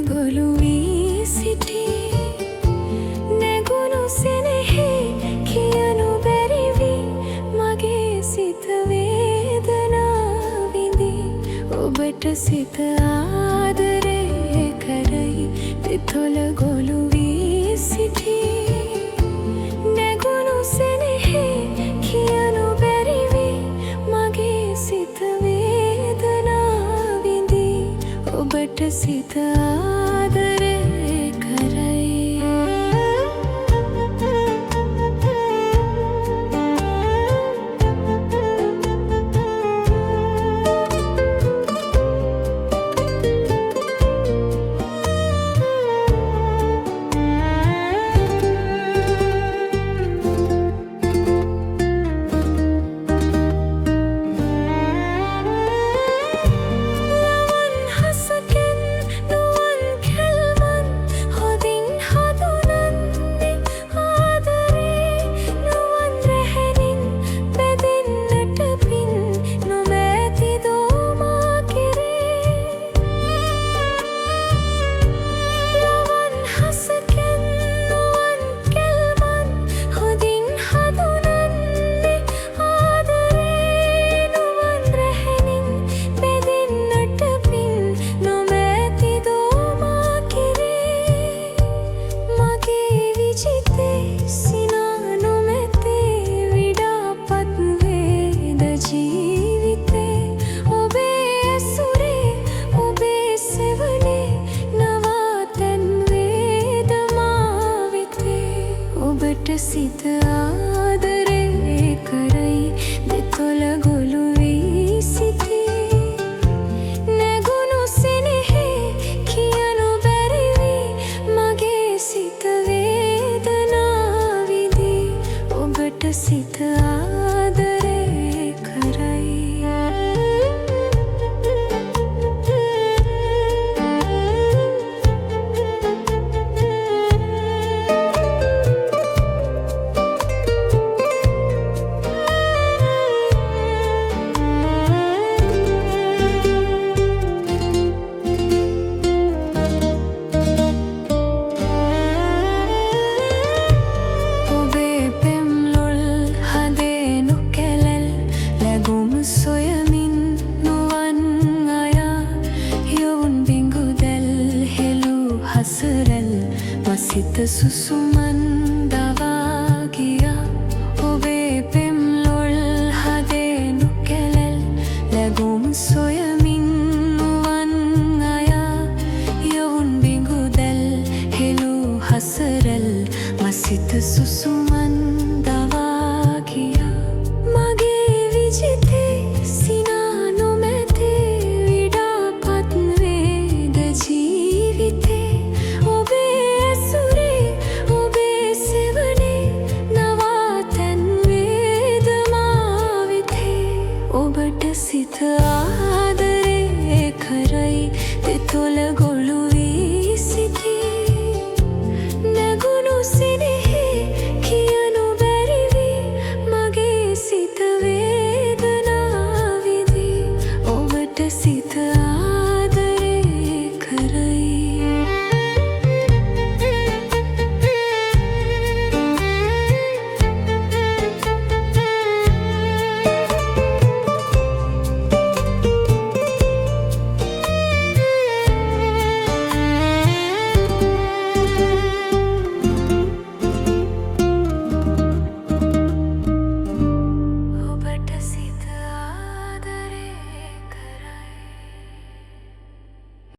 ගොළු වී සිටී නැගුණු සෙනෙහි කියනු බැරි වී මගේ සිත වේදනා විඳී ඔබට සිත ආදරේ කරයි දෙතොල ගොළු වී සිටී නැගුණු සෙනෙහි කියනු බැරි වී මගේ සිත වේදනා විඳී ඔබට සිත ආදරේ කරයි සිත ආදරේ කරයි දෙතොල ගොළු වී සිටී නැගුණු සෙනෙහි කියනු බැරි වී මගේ සිත වේදනා විඳී ඔබට සිත ආදරේ කරයි සිත සුසුමන් දවා ගියා ඔබේ පෙම් ලොල් හදේ නුකැලැල් ලැබුම් සොයමින් නුවන් අයා යවුන් බිඟුදැල් හෙළූ හසරැල් මසිත සුසුමන් දවා ගියා මගේ විජිතේ සිනා නොමැතේ විඩාපත් වේද ජීවිතේ ඔබට සිත ආදරේ කරයි දෙතොල ගොළු වී සිටී නැගුණු සෙනෙහි කියනු බැරි වී මගේ සිත වේදනා විඳී ඔබට සිත